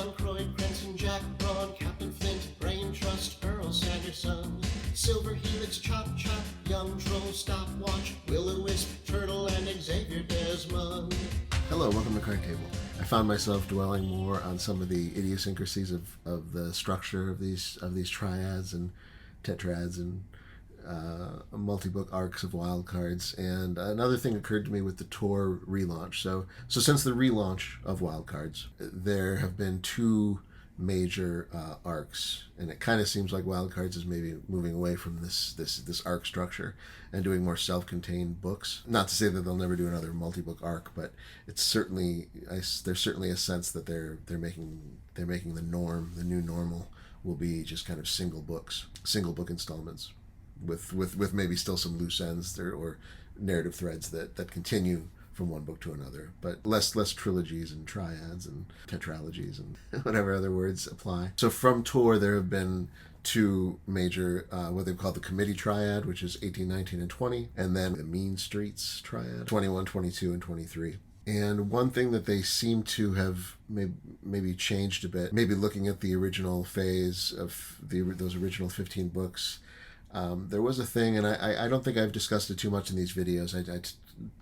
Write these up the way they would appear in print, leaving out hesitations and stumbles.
John Croy, Cranston, Jack, Braun, Captain Flint, Brain Trust, Earl Sanderson, Silver Helix, Chop Chop, Young Troll, Stopwatch, Will-O-Wisp, Turtle, and Xavier Desmond. Hello, welcome to Card Table. I found myself dwelling more on some of the idiosyncrasies of the structure of these triads and tetrads and multi-book arcs of wild cards. And another thing occurred to me with the Tor relaunch. So since the relaunch of wild cards, there have been two major arcs, and it kind of seems like wild cards is maybe moving away from this arc structure and doing more self-contained books. Not to say that they'll never do another multi-book arc, but it's certainly there's certainly a sense that they're making the norm, the new normal will be just kind of single book installments with maybe still some loose ends or narrative threads that continue from one book to another, but less trilogies and triads and tetralogies and whatever other words apply. So from Tor, there have been two major, what they've called the Committee Triad, which is 18, 19, and 20, and then the Mean Streets Triad, 21, 22, and 23. And one thing that they seem to have maybe changed a bit, maybe looking at the original phase of those original 15 books, there was a thing, and I don't think I've discussed it too much in these videos. I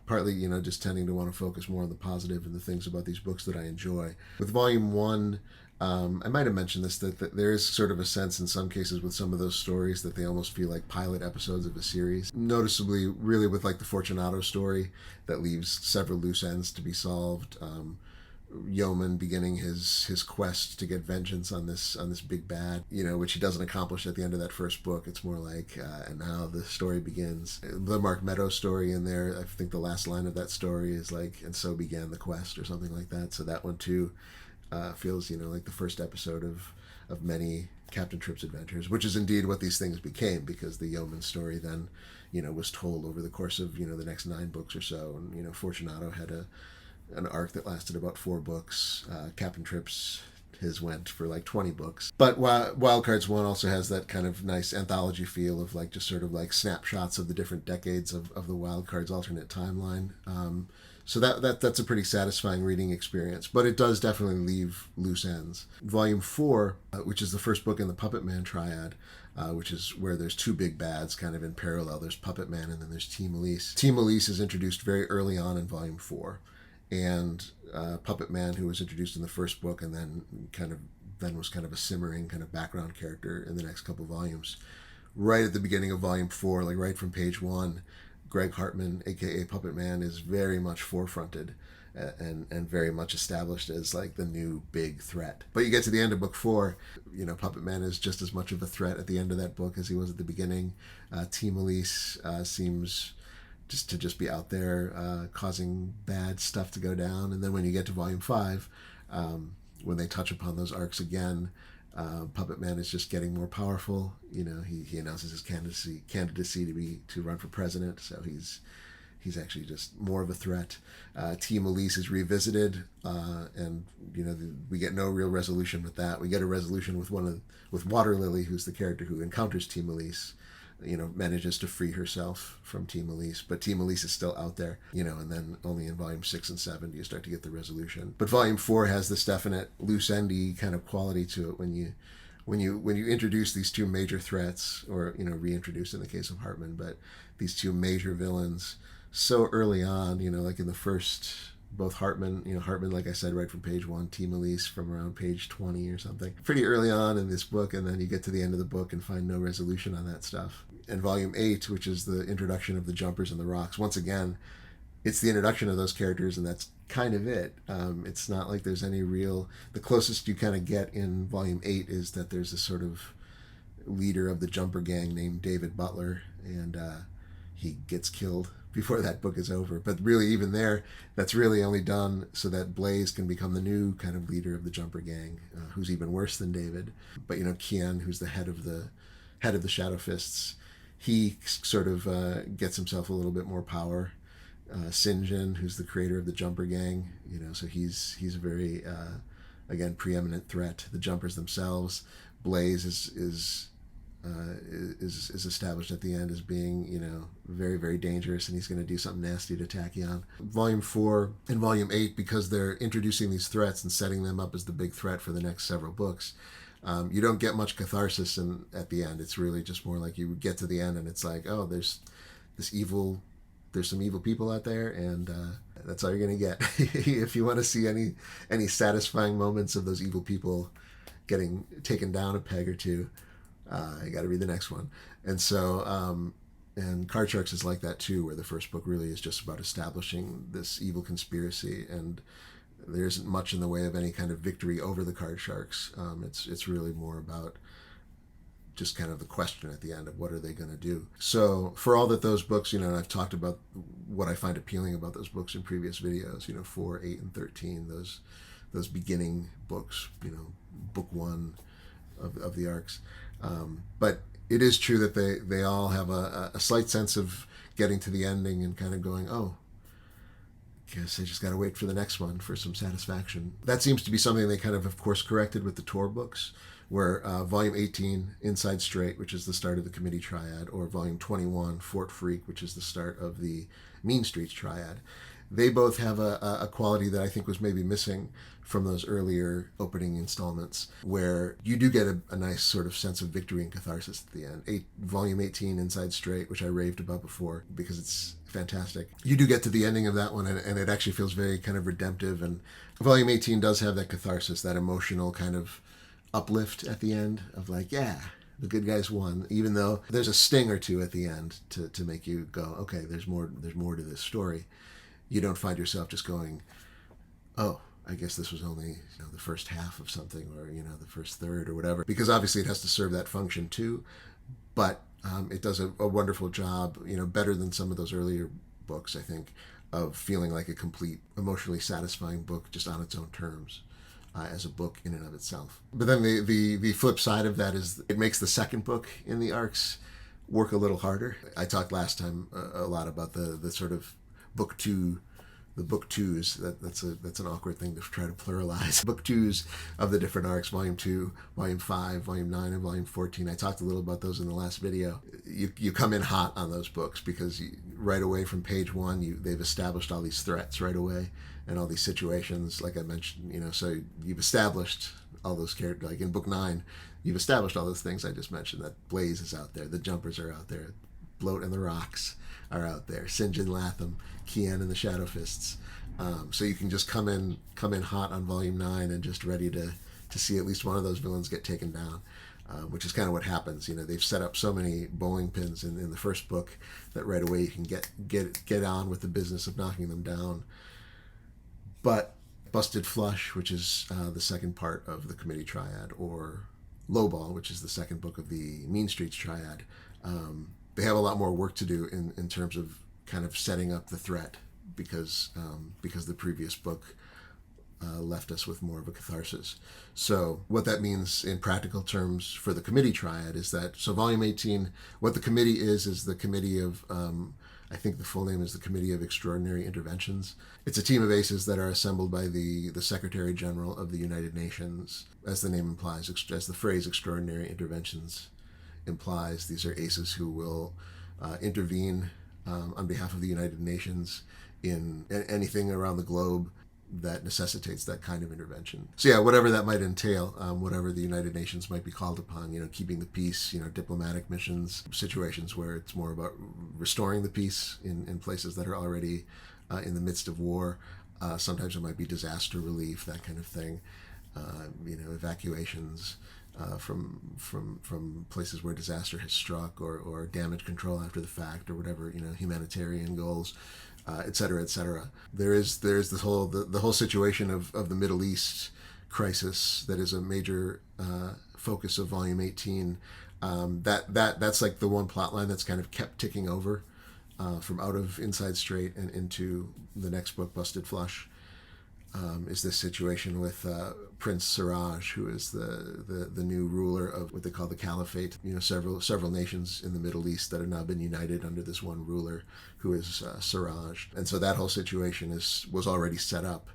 partly, just tending to want to focus more on the positive and the things about these books that I enjoy. With Volume 1, I might have mentioned this, that there is sort of a sense in some cases with some of those stories that they almost feel like pilot episodes of a series. Noticeably, really with like the Fortunato story that leaves several loose ends to be solved. Yeoman beginning his quest to get vengeance on this big bad, which he doesn't accomplish at the end of that first book. It's more like, and now the story begins. The Mark Meadows story in there, I think the last line of that story is like, and so began the quest, or something like that. So that one too feels, like the first episode of many Captain Tripp's adventures, which is indeed what these things became, because the Yeoman story then, was told over the course of, the next 9 books or so. And, Fortunato had an arc that lasted about 4 books. Captain Tripp's, his went for like 20 books. But Wild Cards 1 also has that kind of nice anthology feel of like just sort of like snapshots of the different decades of the Wild Cards alternate timeline. So that's a pretty satisfying reading experience, but it does definitely leave loose ends. Volume 4, which is the first book in the Puppet Man triad, which is where there's 2 big bads kind of in parallel. There's Puppet Man and then there's Team Elise. Team Elise is introduced very early on in Volume 4. And Puppet Man, who was introduced in the first book and then was kind of a simmering kind of background character in the next couple volumes. Right at the beginning of Volume 4, like right from page 1, Greg Hartman, aka Puppet Man, is very much forefronted and very much established as like the new big threat. But you get to the end of book 4, Puppet Man is just as much of a threat at the end of that book as he was at the beginning. Team Elise seems just be out there causing bad stuff to go down. And then when you get to Volume 5, when they touch upon those arcs again, Puppet Man is just getting more powerful. He announces his candidacy to run for president, so he's actually just more of a threat. Team Elise is revisited, and we get no real resolution with that. We get a resolution with Water Lily, who's the character who encounters Team Elise, manages to free herself from Team Elise, but Team Elise is still out there, and then only in Volume 6 and 7 do you start to get the resolution. But Volume 4 has this definite loose-endy kind of quality to it when you introduce these 2 major threats, or, reintroduce in the case of Hartman, but these 2 major villains so early on, like in the first, both Hartman, like I said, right from page 1, Team Elise from around page 20 or something. Pretty early on in this book, and then you get to the end of the book and find no resolution on that stuff. And Volume 8, which is the introduction of the Jumpers and the Rocks, once again, it's the introduction of those characters, and that's kind of it. It's not like there's any real... The closest you kind of get in Volume 8 is that there's a sort of leader of the Jumper gang named David Butler, and he gets killed before that book is over. But really, even there, that's really only done so that Blaze can become the new kind of leader of the Jumper gang, who's even worse than David. But Kian, who's the head of the Shadow Fists, he sort of gets himself a little bit more power. Sinjin, who's the creator of the Jumper gang, so he's a very again preeminent threat. The Jumpers themselves, Blaze is is established at the end as being, very, very dangerous, and he's going to do something nasty to Tachyon. Volume 4 and Volume 8, because they're introducing these threats and setting them up as the big threat for the next several books, you don't get much catharsis at the end. It's really just more like you get to the end and it's like, oh, there's some evil people out there, and that's all you're going to get. If you want to see any satisfying moments of those evil people getting taken down a peg or two, you got to read the next one. And so, and Card Sharks is like that too, where the first book really is just about establishing this evil conspiracy, and there isn't much in the way of any kind of victory over the Card Sharks. It's really more about just kind of the question at the end of what are they going to do. So for all that those books, and I've talked about what I find appealing about those books in previous videos, 4, 8, and 13, those beginning books, book 1 of the arcs. But it is true that they all have a slight sense of getting to the ending and kind of going, oh, guess I just got to wait for the next one for some satisfaction. That seems to be something they kind of course corrected with the Tor books, where Volume 18, Inside Straight, which is the start of the Committee Triad, or Volume 21, Fort Freak, which is the start of the Mean Streets Triad, they both have a quality that I think was maybe missing from those earlier opening installments, where you do get a nice sort of sense of victory and catharsis at the end. Volume 18, Inside Straight, which I raved about before because it's fantastic. You do get to the ending of that one, and it actually feels very kind of redemptive, and Volume 18 does have that catharsis, that emotional kind of uplift at the end of like, yeah, the good guys won, even though there's a sting or two at the end to make you go, okay, there's more to this story. You don't find yourself just going, oh, I guess this was only the first half of something, or the first third or whatever, because obviously it has to serve that function too. But it does a wonderful job, better than some of those earlier books, I think, of feeling like a complete, emotionally satisfying book just on its own terms. As a book in and of itself. But then the flip side of that is it makes the second book in the arcs work a little harder. I talked last time a lot about the sort of book 2, the book 2s. That's an awkward thing to try to pluralize. Book 2s of the different arcs, Volume 2, Volume 5, Volume 9, and Volume 14. I talked a little about those in the last video. You come in hot on those books because right away from page 1, they've established all these threats right away, and all these situations, like I mentioned, so you've established all those characters. Like in book 9, you've established all those things I just mentioned, that Blaze is out there, the Jumpers are out there, Bloat and the Rocks are out there, Sinjin Latham, Kian and the Shadow Fists. So you can just come in hot on Volume 9 and just ready to see at least one of those villains get taken down. Which is kind of what happens. They've set up so many bowling pins in the first book that right away you can get on with the business of knocking them down. But Busted Flush, which is the second part of the Committee Triad, or Lowball, which is the second book of the Mean Streets Triad, they have a lot more work to do in terms of kind of setting up the threat, because the previous book left us with more of a catharsis. So what that means in practical terms for the Committee Triad is that, so Volume 18, what the committee is the Committee of, I think the full name is the Committee of Extraordinary Interventions. It's a team of aces that are assembled by the Secretary General of the United Nations. As the name implies, as the phrase Extraordinary Interventions implies, these are aces who will intervene on behalf of the United Nations in anything around the globe that necessitates that kind of intervention. So yeah, whatever that might entail, whatever the United Nations might be called upon, keeping the peace, diplomatic missions, situations where it's more about restoring the peace in places that are already in the midst of war. Sometimes it might be disaster relief, that kind of thing. Evacuations from places where disaster has struck, or damage control after the fact, or whatever, humanitarian goals. Et cetera, et cetera. There's this whole the whole situation of the Middle East crisis that is a major focus of Volume 18. That's like the one plot line that's kind of kept ticking over from out of Inside Straight and into the next book, Busted Flush. Is this situation with Prince Siraj, who is the new ruler of what they call the Caliphate. Several nations in the Middle East that have now been united under this one ruler, who is Siraj. And so that whole situation was already set up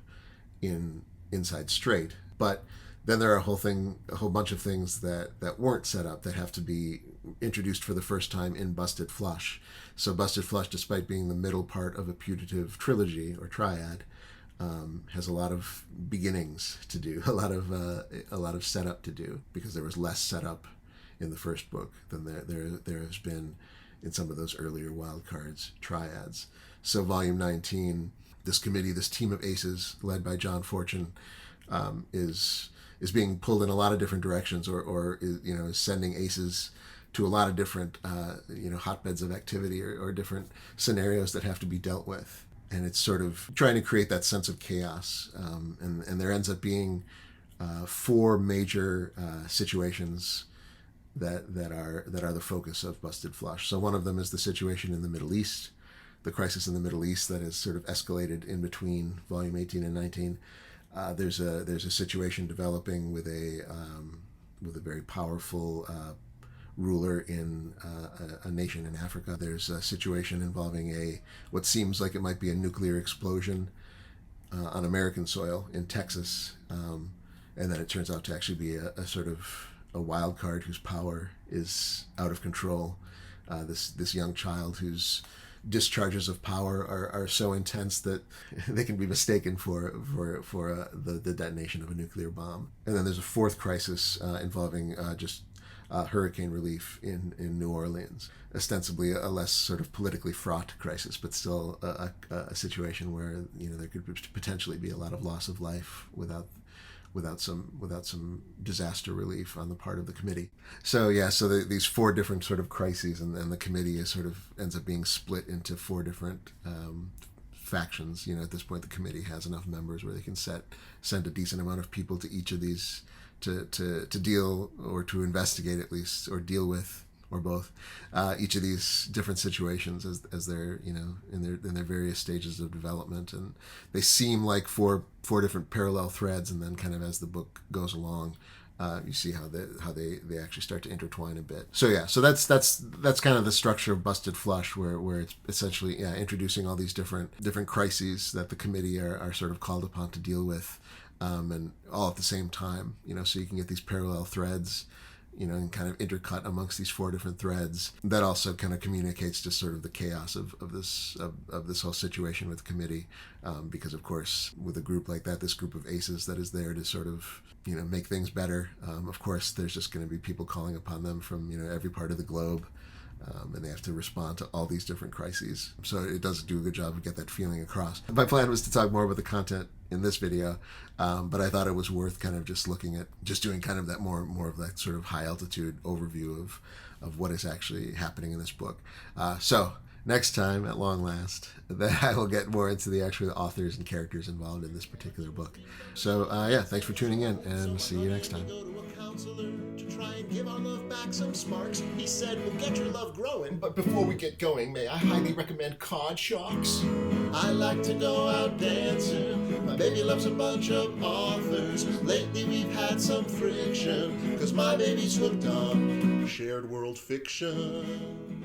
in Inside Straight. But Then there are a whole bunch of things that weren't set up that have to be introduced for the first time in Busted Flush. So Busted Flush, despite being the middle part of a putative trilogy or triad, has a lot of beginnings to do, a lot of setup to do, because there was less setup in the first book than there has been in some of those earlier wildcards triads. So volume 19, this committee, this team of aces led by John Fortune, is being pulled in a lot of different directions, or is sending aces to a lot of different hotbeds of activity, or different scenarios that have to be dealt with. And it's sort of trying to create that sense of chaos. And there ends up being 4 major situations that are the focus of Busted Flush. So one of them is the situation in the Middle East, the crisis in the Middle East that has sort of escalated in between volume 18 and 19. There's a situation developing with a very powerful ruler in a nation in Africa. There's a situation involving what seems like it might be a nuclear explosion on American soil in Texas, and then it turns out to actually be a sort of a wild card whose power is out of control. This young child whose discharges of power are so intense that they can be mistaken for the detonation of a nuclear bomb. And then there's a 4th crisis involving just hurricane relief in New Orleans, ostensibly a less sort of politically fraught crisis, but still a situation where there could potentially be a lot of loss of life without some disaster relief on the part of the committee. So these 4 different sort of crises, and the committee ends up being split into 4 different factions. At this point, the committee has enough members where they can send a decent amount of people to each of these to deal, or to investigate at least, or deal with, or both, each of these different situations as they're in their various stages of development. And they seem like four different parallel threads, and then kind of as the book goes along, you see how they actually start to intertwine a bit. So that's kind of the structure of Busted Flush, where it's essentially introducing all these different crises that the committee are sort of called upon to deal with, and all at the same time. So you can get these parallel threads, and kind of intercut amongst these 4 different threads. That also kind of communicates just sort of the chaos of this whole situation with the committee, because of course with a group like that, this group of aces that is there to sort of make things better, of course there's just going to be people calling upon them from every part of the globe, and they have to respond to all these different crises. So it does do a good job of get that feeling across. My plan was to talk more about the content in this video, but I thought it was worth kind of just looking at, just doing kind of that more of that sort of high altitude overview of what is actually happening in this book. So next time, at long last, then I will get more into the actual authors and characters involved in this particular book. So thanks for tuning in, and see you next time. To try and give our love back some sparks. He said, we'll get your love growing. But before we get going, may I highly recommend Cod Shocks? I like to go out dancing. My baby loves a bunch of authors. Lately we've had some friction, 'cause my baby's hooked on shared world fiction.